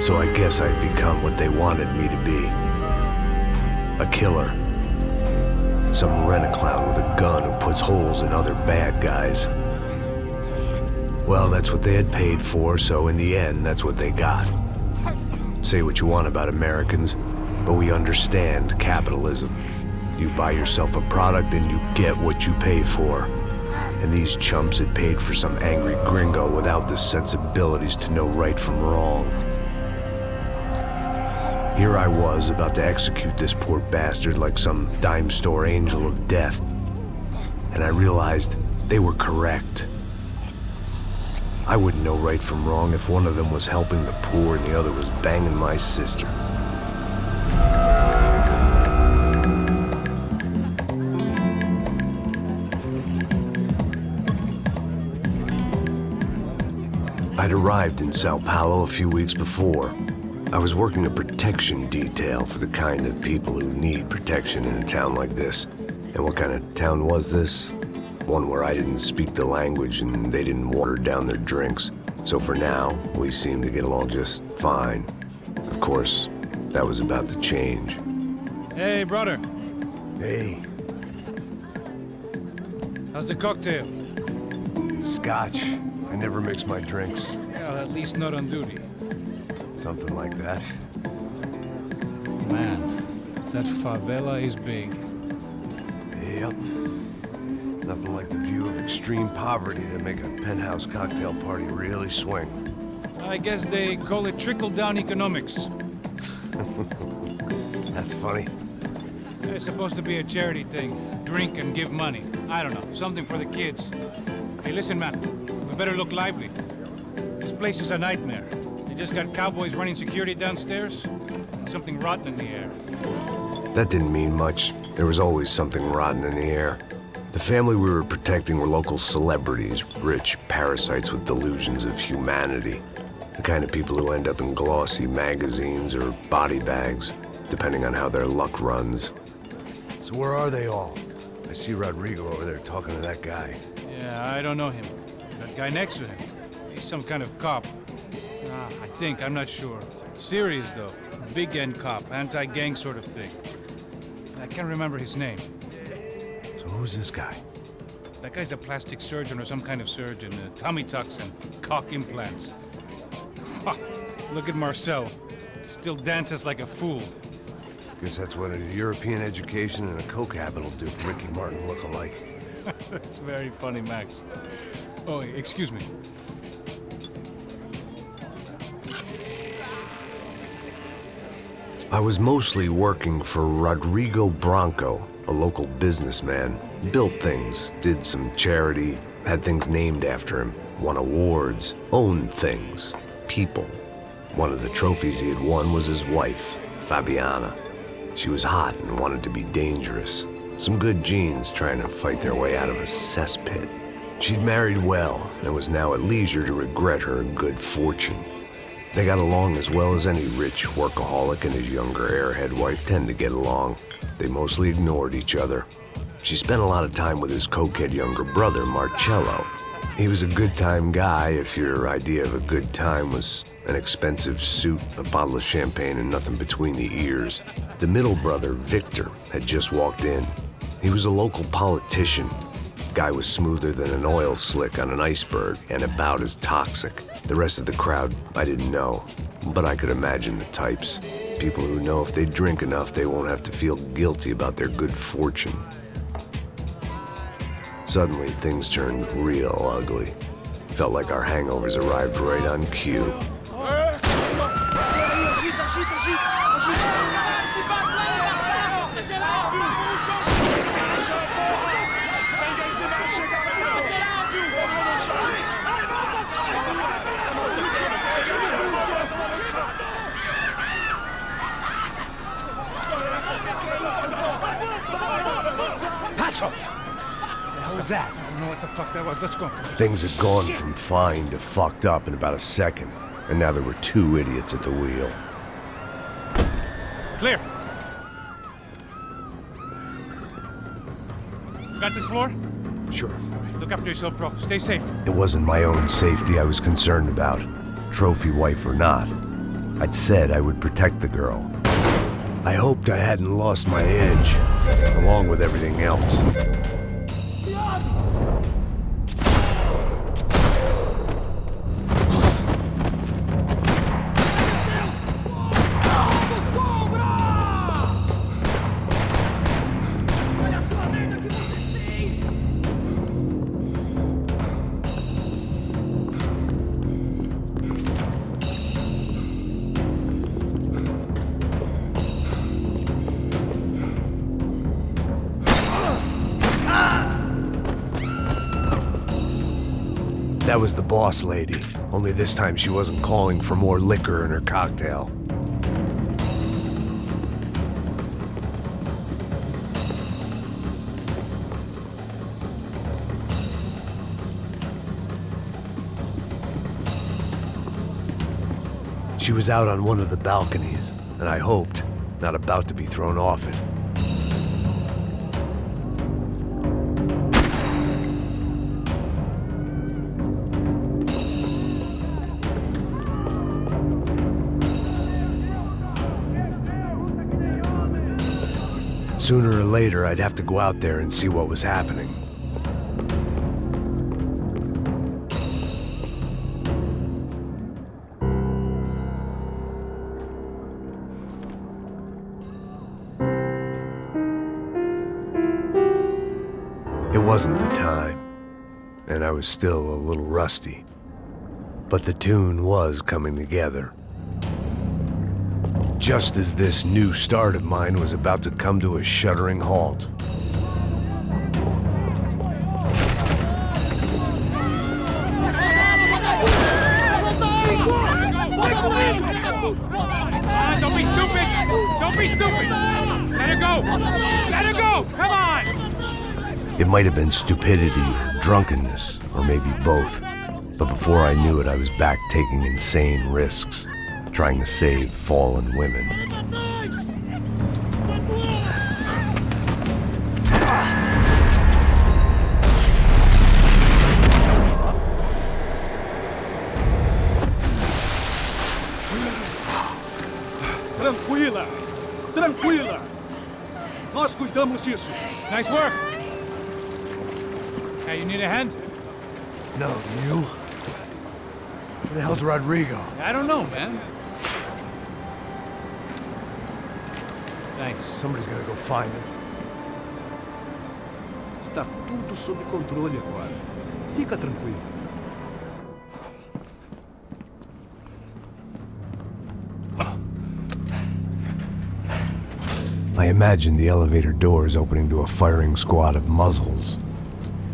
So I guess I'd become what they wanted me to be. A killer. Some rent-a-clown with a gun who puts holes in other bad guys. Well, that's what they had paid for, so in the end, that's what they got. Say what you want about Americans, but we understand capitalism. You buy yourself a product and you get what you pay for. And these chumps had paid for some angry gringo without the sensibilities to know right from wrong. Here I was, about to execute this poor bastard like some dime store angel of death. And I realized they were correct. I wouldn't know right from wrong if one of them was helping the poor and the other was banging my sister. I'd arrived in Sao Paulo a few weeks before. I was working a protection detail for the kind of people who need protection in a town like this. And what kind of town was this? One where I didn't speak the language and they didn't water down their drinks. So for now, we seemed to get along just fine. Of course, that was about to change. Hey, brother. Hey. How's the cocktail? It's scotch. I never mix my drinks. Well, at least not on duty. Something like that. Man, that favela is big. Yep. Nothing like the view of extreme poverty to make a penthouse cocktail party really swing. I guess they call it trickle-down economics. That's funny. It's supposed to be a charity thing. Drink and give money. I don't know, something for the kids. Hey, listen, man. We better look lively. This place is a nightmare. They just got cowboys running security downstairs, and something rotten in the air. That didn't mean much. There was always something rotten in the air. The family we were protecting were local celebrities, rich parasites with delusions of humanity. The kind of people who end up in glossy magazines or body bags, depending on how their luck runs. So where are they all? I see Rodrigo over there talking to that guy. Yeah, I don't know him. That guy next to him, he's some kind of cop. I think, I'm not sure. Serious, though. Big N cop, anti-gang sort of thing. I can't remember his name. So who's this guy? That guy's a plastic surgeon or some kind of surgeon. Tummy tucks and cock implants. Ha! Look at Marcel. Still dances like a fool. Guess that's what a European education and a coke habit will do for Ricky Martin look-alike. That's very funny, Max. Oh, excuse me. I was mostly working for Rodrigo Branco, a local businessman. Built things, did some charity, had things named after him, won awards, owned things, people. One of the trophies he had won was his wife, Fabiana. She was hot and wanted to be dangerous. Some good genes trying to fight their way out of a cesspit. She'd married well and was now at leisure to regret her good fortune. They got along as well as any rich workaholic and his younger airhead wife tend to get along. They mostly ignored each other. She spent a lot of time with his cokehead younger brother, Marcello. He was a good-time guy if your idea of a good time was an expensive suit, a bottle of champagne, and nothing between the ears. The middle brother, Victor, had just walked in. He was a local politician. Guy was smoother than an oil slick on an iceberg and about as toxic. The rest of the crowd, I didn't know, but I could imagine the types. People who know if they drink enough, they won't have to feel guilty about their good fortune. Suddenly, things turned real ugly. Felt like our hangovers arrived right on cue. What was that? I don't know what the fuck that was. Let's go. Things had gone from fine to fucked up in about a second, and now there were two idiots at the wheel. Clear. Got this floor? Sure. Look after yourself, bro. Stay safe. It wasn't my own safety I was concerned about, trophy wife or not. I'd said I would protect the girl. I hoped I hadn't lost my edge, along with everything else. That was the boss lady, only this time she wasn't calling for more liquor in her cocktail. She was out on one of the balconies, and I hoped not about to be thrown off it. Sooner or later, I'd have to go out there and see what was happening. It wasn't the time, and I was still a little rusty. But the tune was coming together. Just as this new start of mine was about to come to a shuddering halt. Don't be stupid! Don't be stupid! Let her go! Let her go! Come on! It might have been stupidity, drunkenness, or maybe both. But before I knew it, I was back taking insane risks, trying to save fallen women. Tranquila! Tranquila! Nós cuidamos disso. Nice work! Hey, you need a hand? No, you? Where the hell's Rodrigo? I don't know, man. Thanks. Somebody's gotta go find him. Está tudo sob controle agora. Fica tranquilo. I imagined the elevator doors opening to a firing squad of muzzles.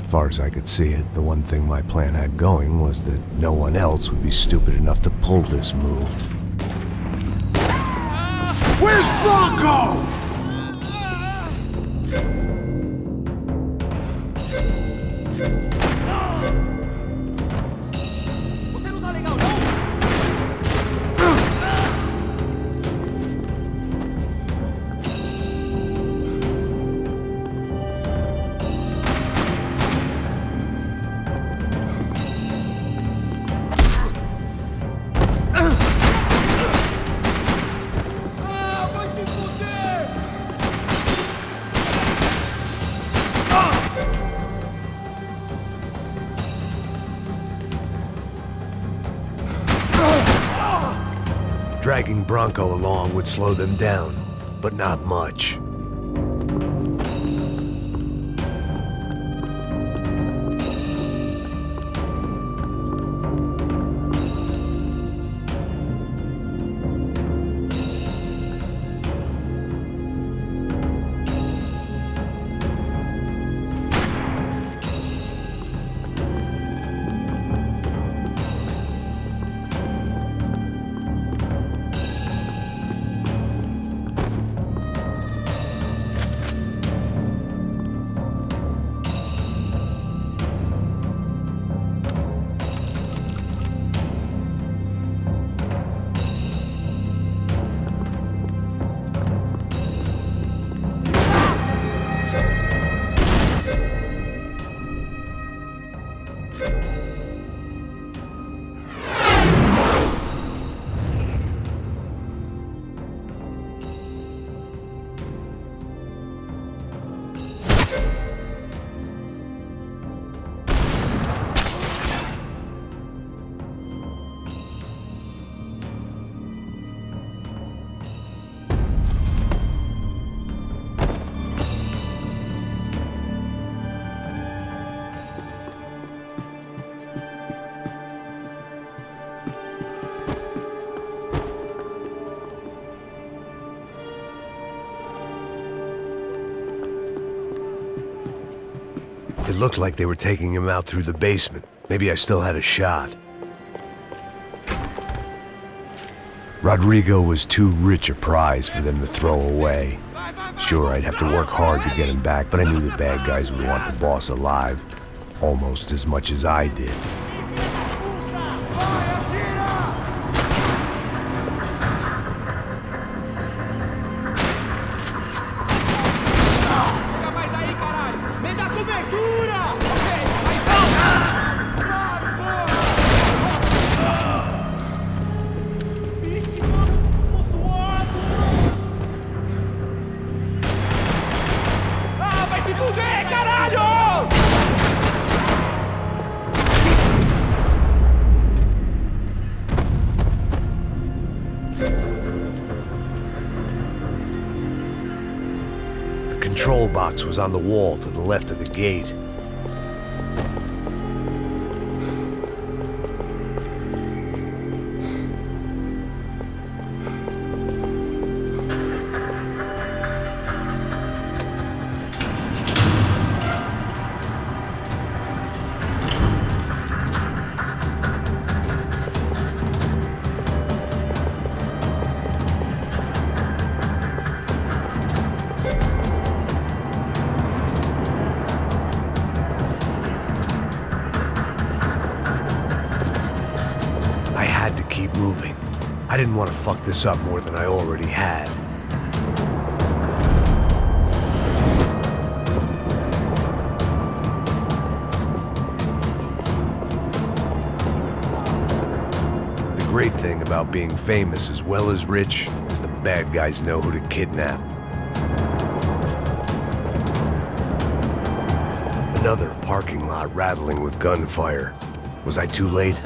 As far as I could see it, the one thing my plan had going was that no one else would be stupid enough to pull this move. Where's Bronco? Você não tá legal, não? Dragging Bronco along would slow them down, but not much. It looked like they were taking him out through the basement. Maybe I still had a shot. Rodrigo was too rich a prize for them to throw away. Sure, I'd have to work hard to get him back, but I knew the bad guys would want the boss alive almost as much as I did. The control box was on the wall to the left of the gate. Keep moving. I didn't want to fuck this up more than I already had. The great thing about being famous as well as rich is the bad guys know who to kidnap. Another parking lot rattling with gunfire. Was I too late?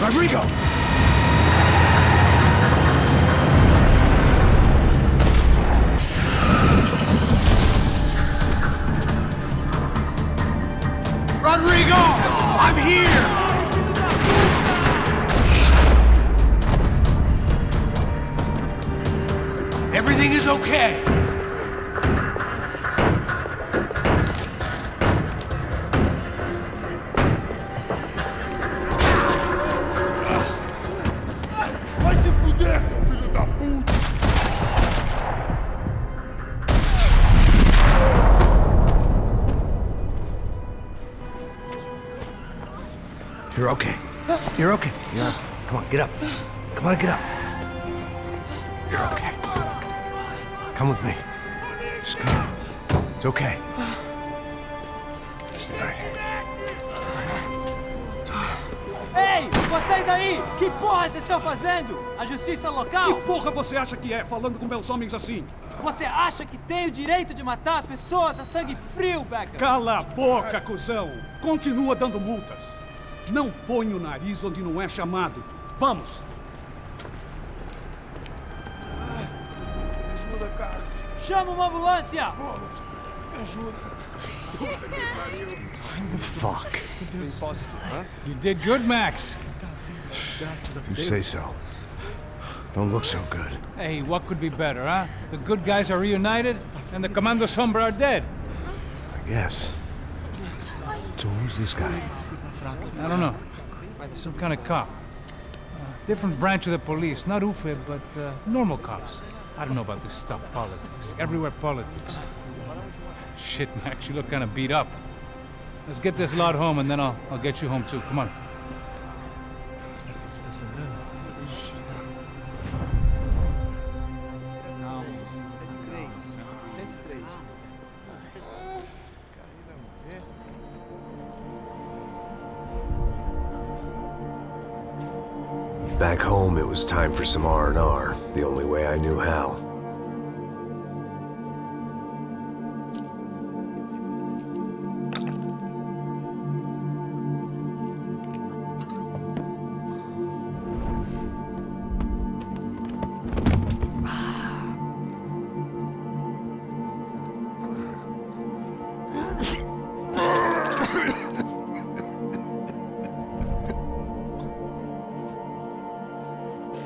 Rodrigo! Rodrigo! I'm here! Everything is okay. You're okay. You're okay. Yeah. Come on, get up. Come on, get up. You're okay. Come with me. Just come. It's okay. Stay right here. It's okay. Ei, vocês aí! Que porra vocês estão fazendo? A justiça local? Que porra você acha que é, falando com meus homens assim? Você acha que tem o direito de matar as pessoas a sangue frio, Becker? Cala a boca, cuzão! Continua dando multas. Não põe o nariz onde não é chamado. Vamos! Me ajuda, cara. Chama uma ambulância! Me ajuda. Fuck. You did good, Max. You say so. Don't look so good. Hey, what could be better, huh? The good guys are reunited, and the Commando Sombra are dead. I guess. So who's this guy? I don't know. Some kind of cop. Different branch of the police. Not UFE, but normal cops. I don't know about this stuff, politics. Everywhere politics. Shit, Max, you look kind of beat up. Let's get this lot home, and then I'll get you home too. Come on. Back home, it was time for some R&R, the only way I knew how.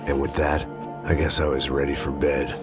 And with that, I guess I was ready for bed.